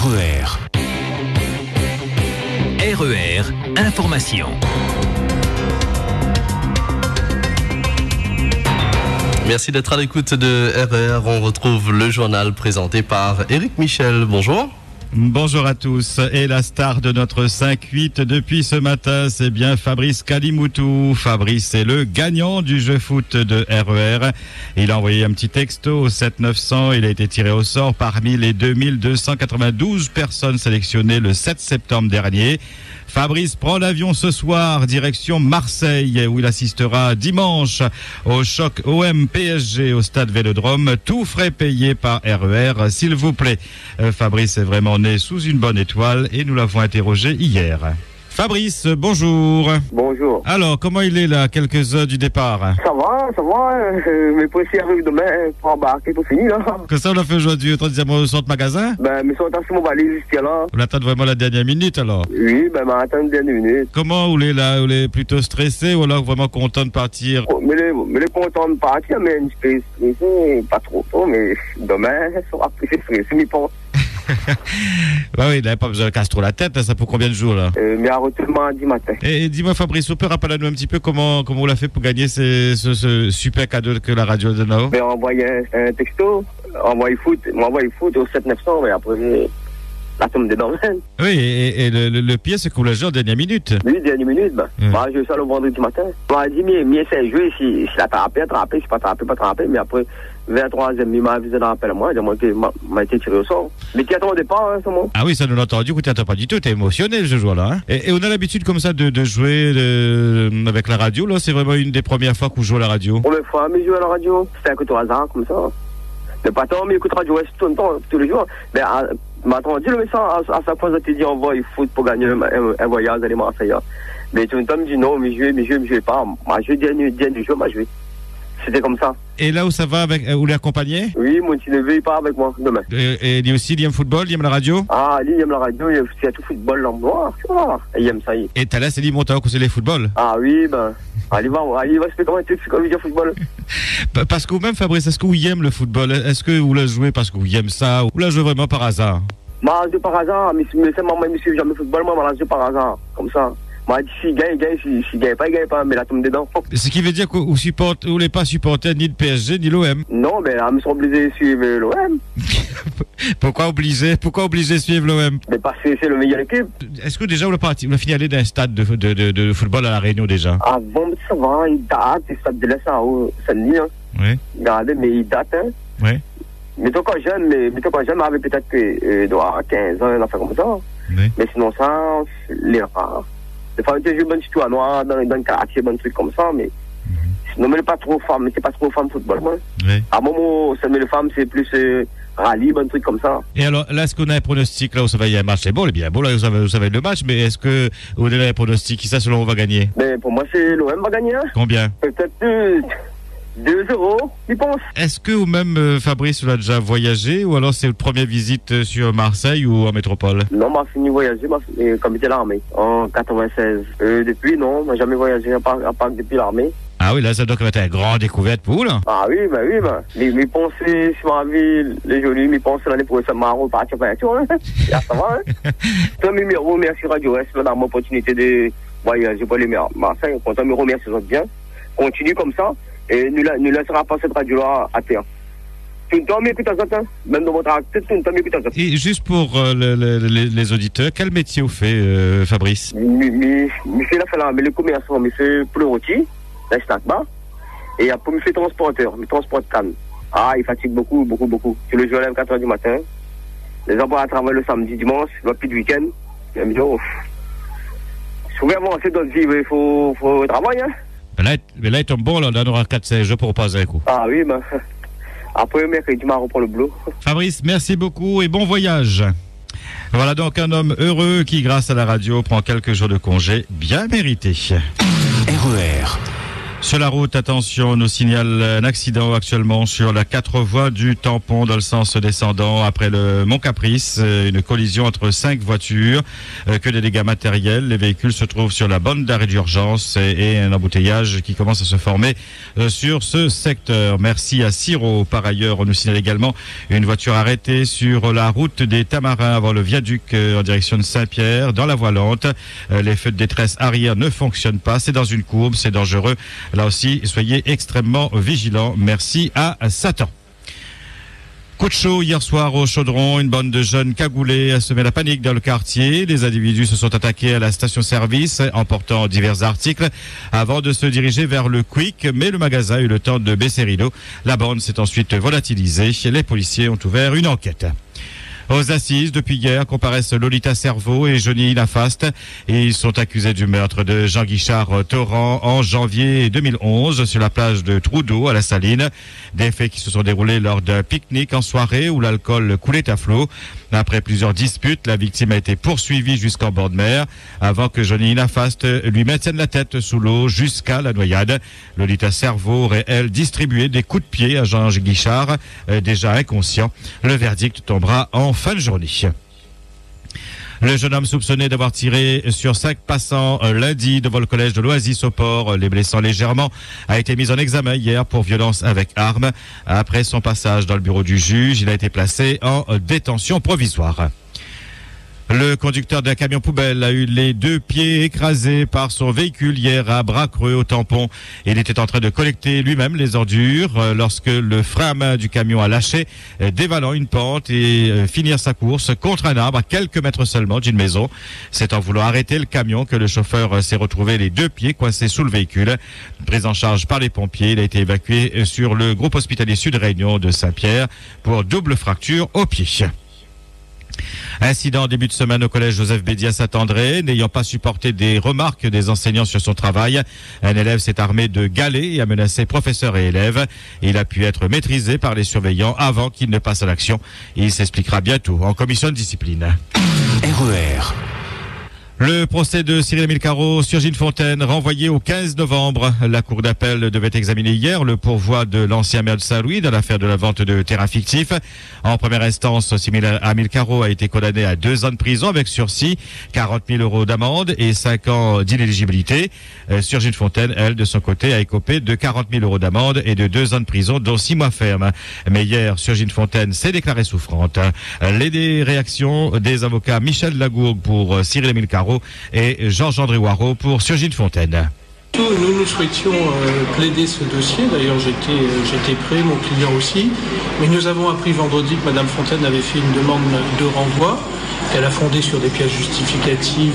RER. RER, information. Merci d'être à l'écoute de RER. On retrouve le journal présenté par Éric Michel. Bonjour. Bonjour à tous. Et la star de notre 5-8 depuis ce matin, c'est bien Fabrice Kalimoutou. Fabrice est le gagnant du jeu foot de RER. Il a envoyé un petit texto au 7900. Il a été tiré au sort parmi les 2292 personnes sélectionnées le 7 septembre dernier. Fabrice prend l'avion ce soir, direction Marseille, où il assistera dimanche au choc OM-PSG au stade Vélodrome. Tout frais payé par RER, s'il vous plaît. Fabrice est vraiment né sous une bonne étoile et nous l'avons interrogé hier. Fabrice, bonjour. Bonjour. Alors, comment il est là, quelques heures du départ? Ça va. Mes policiers arrivent demain pour embarquer pour finir là. Que ça on a fait aujourd'hui? On dit au centre magasin? Mais sont sur mon valise jusqu'à là. On attend vraiment la dernière minute alors? Oui, m'attend la dernière minute. Comment vous êtes là? Vous êtes plutôt stressé ou alors vraiment content de partir? Mais les content de partir, mais un petit peu stressé, pas trop, mais demain, ça sera plus stressé, je pense. Bah oui, il n'avait pas besoin de casser trop la tête, ça pour combien de jours là? Mais à retour mardi matin. Et dis-moi Fabrice, vous pouvez rappeler-nous un petit peu comment vous l'avez fait pour gagner ce super cadeau que la radio donne là-haut? On envoyé un texto, m'envoie foot au 7900, mais après la somme des domaines. Oui, et le pire c'est qu'on l'a joué en dernière minute. Oui, dernière minute, je joue ça le vendredi matin. On m'a dit, mais c'est joué, si la attrapé, si pas attrapé, mais après, 23e, il m'a avisé d'appel à moi, il m'a été tiré au sort. Mais tu attends au départ, ce moment. Ah oui, ça nous l'a entendu, tu n'attends pas du tout, t'es émotionné ce jour-là. Hein? Et on a l'habitude comme ça de jouer avec la radio, là, c'est vraiment une des premières fois qu'on joue à la radio. Première fois, mais jouer à la radio, c'était un coup de hasard, comme ça. Mais pas tant, mais écoute radio tout le temps, tous les jours. Mais m'a entendu le message, à chaque fois, je t'ai dit, on va il foot pour gagner un voyage à les Marseillais. Mais tout le temps, me dit non, mais je jouais pas. Moi, je dernier jour, joué. C'était comme ça. Et là où ça va avec, où l'accompagner? Oui, mon petit neveu, il part avec moi demain. Et lui aussi, il aime football, il aime la radio? Ah, lui, il aime la radio, il y a tout football là, tu vois. Il aime ça. Et t'as là, c'est lui, montant, que c'est les football? Ah oui, il va se faire comment tu fais du football. Parce que vous-même, Fabrice, est-ce que vous aimez le football? Est-ce que vous le jouez parce que vous aimez ça? Ou vous le jouez vraiment par hasard? Moi, je par hasard, mais c'est maman, monsieur, jamais football, moi, je par hasard, comme ça. Moi, si gagne, si gagne pas, mais là, tout me dedans. Ce qui veut dire que vous n'êtes pas supporter ni le PSG, ni l'OM? Non, mais là, nous sommes obligés de suivre l'OM. Pourquoi obligé de suivre l'OM? Mais parce que c'est le meilleur équipe. Est-ce que déjà, vous avez fini d'aller d'un stade de football à La Réunion déjà? Ah bon, ça va, il date, le stade de l'Est, ça le dit, hein. Oui. Regardez, mais il date, hein. Oui. Mais toi, quand jeune, mais avec peut-être 15 ans, on a fait comme ça. Oui. Mais sinon, ça, les rares. Des fois, tu joues une histoire noire dans le quartier, un truc comme ça, mais sinon, mais pas trop femme, c'est pas trop femme football, moi. Oui. À un moment, ça met les femmes, c'est plus rallye, un truc comme ça. Et alors, là, est-ce qu'on a un pronostic, là, où ça va y avoir un match? C'est bon, il est bien beau, là, vous savez le match, mais est-ce que vous avez un pronostic? Qui ça, selon vous, va gagner? Mais pour moi, c'est l'OM va gagner. Hein. Combien? Peut-être 2-0, je pense. Est-ce que vous-même, Fabrice, vous avez déjà voyagé ou alors c'est votre première visite sur Marseille ou en métropole? Non, moi, j'ai fini de voyager comme j'étais l'armée en 96. Depuis, non, moi, jamais voyagé à part depuis l'armée. Ah oui, là, ça doit être une grande découverte pour vous, là. Ah oui, mes pensées sur ma vie, les jolies, mes pensées l'année prochaine, ça m'a reparti, tu vois, ça va, hein. Toi, mes remercie Radio S, là, dans mon opportunité de voyager pour les Marseille, content, me remercie bien. Continue comme ça. Et nous laissera pas cette radio-là à terre. Tout le temps, mais écoutez ça, même dans votre acte, tout le temps, mais écoutez ça. Et juste pour les auditeurs, quel métier vous faites, Fabrice? Mais fait là, mais le commerçant, mais c'est pour le rôti, là, je bas. Et après, me fait transporteur, me transporte canne. Ah, il fatigue beaucoup. Tu le joues à 4h du matin. Les gens vont travailler le samedi, dimanche, le plus de week-end. Et me dit, si vous voulez avancer dans le vie, il faut travailler, hein. Mais là, il tombe bon, là, on aura 4-16 jours pour reposer un coup. Ah oui, après, mercredi, on reprend le boulot. Fabrice, merci beaucoup et bon voyage. Voilà donc un homme heureux qui, grâce à la radio, prend quelques jours de congé bien mérités. RER. Sur la route, attention, on nous signale un accident actuellement sur la 4 voies du Tampon dans le sens descendant après le Mont Caprice. Une collision entre 5 voitures, que des dégâts matériels. Les véhicules se trouvent sur la bande d'arrêt d'urgence et un embouteillage qui commence à se former sur ce secteur. Merci à Siro. Par ailleurs, on nous signale également une voiture arrêtée sur la route des Tamarins avant le viaduc en direction de Saint-Pierre dans la voie lente. Les feux de détresse arrière ne fonctionnent pas. C'est dans une courbe, c'est dangereux. Là aussi, soyez extrêmement vigilants. Merci à Satan. Coup de chaud hier soir au Chaudron, une bande de jeunes cagoulés a semé la panique dans le quartier. Les individus se sont attaqués à la station-service, emportant divers articles avant de se diriger vers le Quick, mais le magasin a eu le temps de baisser rideau. La bande s'est ensuite volatilisée. Les policiers ont ouvert une enquête. Aux assises, depuis hier, comparaissent Lolita Cerveau et Johnny Lafaste. Et ils sont accusés du meurtre de Jean-Guichard Torrent en janvier 2011 sur la plage de Trou-d'Eau à la Saline. Des faits qui se sont déroulés lors d'un pique-nique en soirée où l'alcool coulait à flot. Après plusieurs disputes, la victime a été poursuivie jusqu'en bord de mer avant que Johnny Lafaste lui maintienne la tête sous l'eau jusqu'à la noyade. Lolita Cerveau aurait, elle, distribué des coups de pied à Jean-Guichard, déjà inconscient. Le verdict tombera en fin de journée. Le jeune homme soupçonné d'avoir tiré sur 5 passants lundi devant le collège de l'Oasis au port, les blessant légèrement, a été mis en examen hier pour violence avec arme. Après son passage dans le bureau du juge, il a été placé en détention provisoire. Le conducteur d'un camion poubelle a eu les 2 pieds écrasés par son véhicule hier à Bras-Creux au Tampon. Il était en train de collecter lui-même les ordures lorsque le frein à main du camion a lâché, dévalant une pente et finir sa course contre un arbre à quelques mètres seulement d'une maison. C'est en voulant arrêter le camion que le chauffeur s'est retrouvé les 2 pieds coincés sous le véhicule. Pris en charge par les pompiers, il a été évacué sur le groupe hospitalier Sud-Réunion de Saint-Pierre pour double fracture au pied. Incident en début de semaine au collège Joseph Bédia à Saint-André. N'ayant pas supporté des remarques des enseignants sur son travail, un élève s'est armé de galets et a menacé professeurs et élèves. Il a pu être maîtrisé par les surveillants avant qu'il ne passe à l'action. Il s'expliquera bientôt en commission de discipline. RER. Le procès de Cyril-Émile Carrot sur Gilles Fontaine renvoyé au 15 novembre. La cour d'appel devait examiner hier le pourvoi de l'ancien maire de Saint-Louis dans l'affaire de la vente de terrains fictifs. En première instance, Cyril-Émile Carrot a été condamné à 2 ans de prison avec sursis, 40 000 € d'amende et 5 ans d'inéligibilité. Sur Gilles Fontaine, elle, de son côté, a écopé de 40 000 € d'amende et de 2 ans de prison, dont 6 mois ferme. Mais hier, sur Gilles Fontaine s'est déclarée souffrante. Les réactions des avocats Michel Lagourgue pour Cyril-Émile Carrot et Georges-André Waro pour Surgine Fontaine. Nous souhaitions plaider ce dossier, d'ailleurs j'étais prêt, mon client aussi, mais nous avons appris vendredi que Mme Fontaine avait fait une demande de renvoi qu'elle a fondée sur des pièces justificatives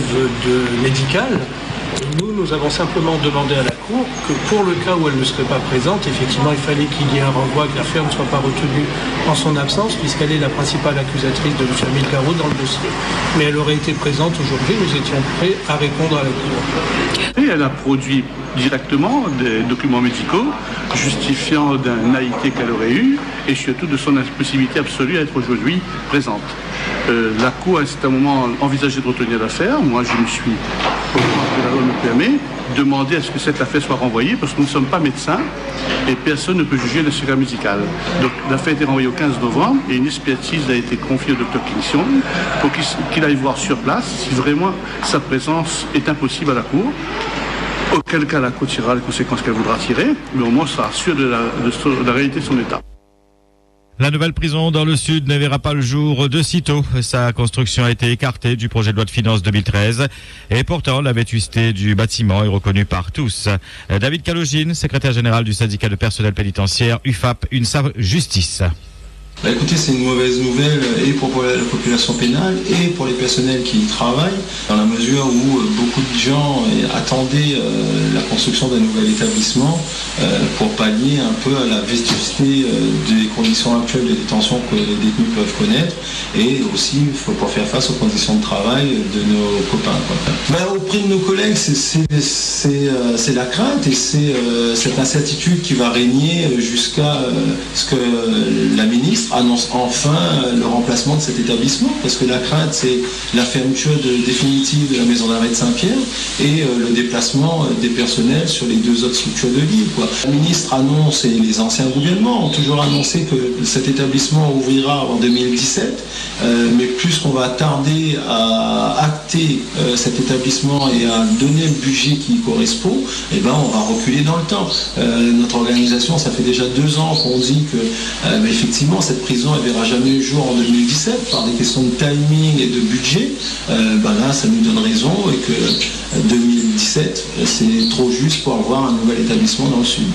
médicales. Et nous avons simplement demandé à la Cour que pour le cas où elle ne serait pas présente, effectivement il fallait qu'il y ait un renvoi, que l'affaire ne soit pas retenue en son absence, puisqu'elle est la principale accusatrice de M. Carrot dans le dossier. Mais elle aurait été présente aujourd'hui, nous étions prêts à répondre à la Cour. Et elle a produit directement des documents médicaux justifiant d'un AIT qu'elle aurait eu et surtout de son impossibilité absolue à être aujourd'hui présente. La Cour a à un certain moment envisagé de retenir l'affaire. Moi, je me suis, au moment que la loi me permet, demandé à ce que cette affaire soit renvoyée parce que nous ne sommes pas médecins et personne ne peut juger le secret médical. Donc l'affaire a été renvoyée au 15 novembre et une expertise a été confiée au Dr Kingston pour qu'il aille voir sur place si vraiment sa présence est impossible à la Cour. Auquel cas la Cour tirera les conséquences qu'elle voudra tirer, mais au moins ça assure de la réalité de son état. La nouvelle prison dans le sud ne verra pas le jour de sitôt. Sa construction a été écartée du projet de loi de finances 2013 et pourtant la vétusté du bâtiment est reconnue par tous. David Calogine, secrétaire général du syndicat de personnel pénitentiaire UFAP UNSA Justice. Écoutez, c'est une mauvaise nouvelle et pour la population pénale et pour les personnels qui y travaillent, dans la mesure où beaucoup de gens attendaient la construction d'un nouvel établissement pour pallier un peu à la vétusté des conditions actuelles de détention que les détenus peuvent connaître et aussi pour faire face aux conditions de travail de nos copains. Auprès de nos collègues, c'est la crainte et c'est cette incertitude qui va régner jusqu'à ce que la ministre ministre annonce enfin le remplacement de cet établissement, parce que la crainte, c'est la fermeture définitive de la maison d'arrêt de Saint-Pierre et le déplacement des personnels sur les 2 autres structures de l'île. Le ministre annonce, et les anciens gouvernements ont toujours annoncé que cet établissement ouvrira en 2017, mais plus qu'on va tarder à acter cet établissement et à donner le budget qui y correspond, eh ben, on va reculer dans le temps. Notre organisation, ça fait déjà 2 ans qu'on dit que effectivement cette prison ne verra jamais le jour en 2017 par des questions de timing et de budget. Là, ça nous donne raison et que 2017, c'est trop juste pour avoir un nouvel établissement dans le sud.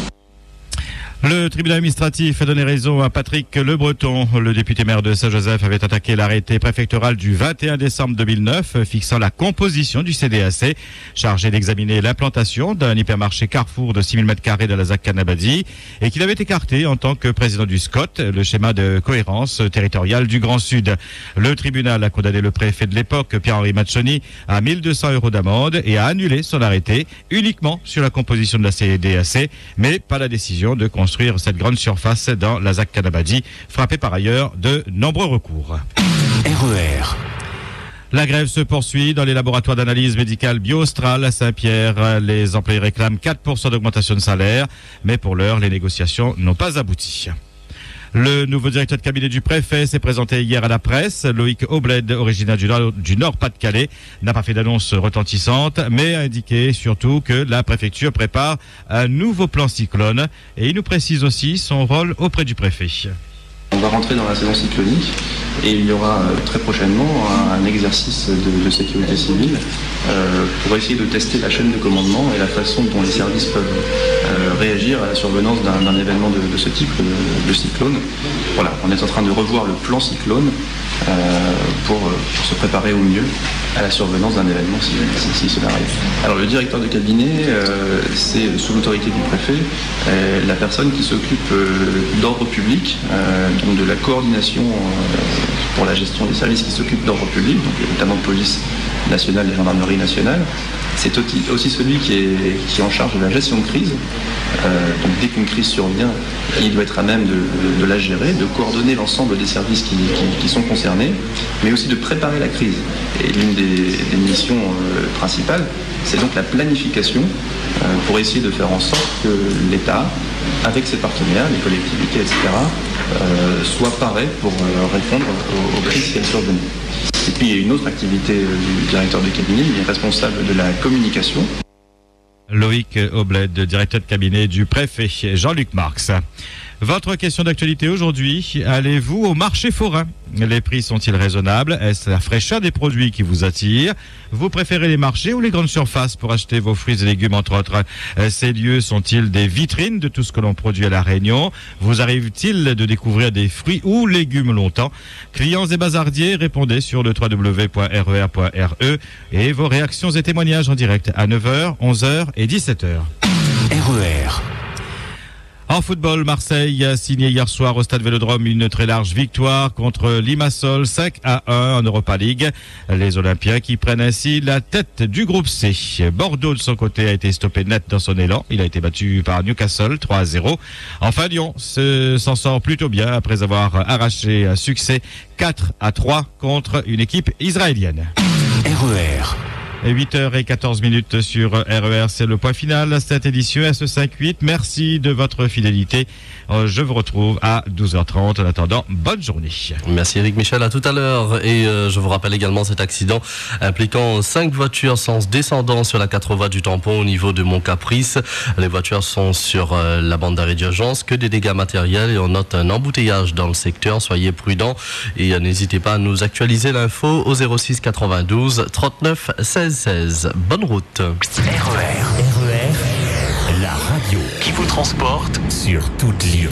Le tribunal administratif a donné raison à Patrick Le Breton. Le député maire de Saint-Joseph avait attaqué l'arrêté préfectoral du 21 décembre 2009 fixant la composition du CDAC, chargé d'examiner l'implantation d'un hypermarché Carrefour de 6000 m² de la ZAC Kanabadi, et qu'il avait écarté en tant que président du SCOT, le schéma de cohérence territoriale du Grand Sud. Le tribunal a condamné le préfet de l'époque, Pierre-Henri Machoni, à 1 200 € d'amende et a annulé son arrêté uniquement sur la composition de la CDAC, mais pas la décision de construire cette grande surface dans la ZAC Kanabadi, frappée par ailleurs de nombreux recours. RER. La grève se poursuit dans les laboratoires d'analyse médicale Biostral à Saint-Pierre. Les employés réclament 4% d'augmentation de salaire, mais pour l'heure, les négociations n'ont pas abouti. Le nouveau directeur de cabinet du préfet s'est présenté hier à la presse. Loïc Obled, originaire du Nord-Pas-de-Calais, n'a pas fait d'annonce retentissante, mais a indiqué surtout que la préfecture prépare un nouveau plan cyclone. Et il nous précise aussi son rôle auprès du préfet. On va rentrer dans la saison cyclonique et il y aura très prochainement un exercice de sécurité civile pour essayer de tester la chaîne de commandement et la façon dont les services peuvent réagir à la survenance d'un événement de ce type, le cyclone. Voilà, on est en train de revoir le plan cyclone pour se préparer au mieux à la survenance d'un événement si cela arrive. Alors le directeur de cabinet, c'est sous l'autorité du préfet la personne qui s'occupe d'ordre public, donc de la coordination pour la gestion des services qui s'occupent d'ordre public, donc notamment de police nationale et gendarmerie nationale. C'est aussi celui qui est en charge de la gestion de crise. Donc dès qu'une crise survient, il doit être à même de la gérer, de coordonner l'ensemble des services qui sont concernés, mais aussi de préparer la crise. Et l'une des missions principales, c'est donc la planification pour essayer de faire en sorte que l'État, avec ses partenaires, les collectivités, etc., soit paré pour répondre aux crises qui surviennent. Et puis il y a une autre activité du directeur de cabinet, il est responsable de la communication. Loïc Obled, directeur de cabinet du préfet Jean-Luc Marx. Votre question d'actualité aujourd'hui, allez-vous au marché forain? Les prix sont-ils raisonnables? Est-ce la fraîcheur des produits qui vous attire? Vous préférez les marchés ou les grandes surfaces pour acheter vos fruits et légumes, entre autres? Ces lieux sont-ils des vitrines de tout ce que l'on produit à La Réunion? Vous arrive-t-il de découvrir des fruits ou légumes longtemps? Clients et bazardiers, répondez sur le www.rer.re et vos réactions et témoignages en direct à 9h, 11h et 17h. RER. En football, Marseille a signé hier soir au Stade Vélodrome une très large victoire contre Limassol 5-1 en Europa League. Les Olympiens qui prennent ainsi la tête du groupe C. Bordeaux, de son côté, a été stoppé net dans son élan. Il a été battu par Newcastle 3-0. Enfin, Lyon s'en sort plutôt bien après avoir arraché un succès 4-3 contre une équipe israélienne. RER. 8h14 sur RER, c'est le point final à cette édition S58. Merci de votre fidélité. Je vous retrouve à 12h30. En attendant, bonne journée. Merci Eric Michel, à tout à l'heure. Et je vous rappelle également cet accident impliquant 5 voitures sens descendant sur la 4 voies du tampon au niveau de Mont-Caprice. Les voitures sont sur la bande d'arrêt d'urgence, que des dégâts matériels et on note un embouteillage dans le secteur. Soyez prudents et n'hésitez pas à nous actualiser l'info au 06 92 39 16 16. Bonne route. RER, la radio qui vous transporte sur toute l'île.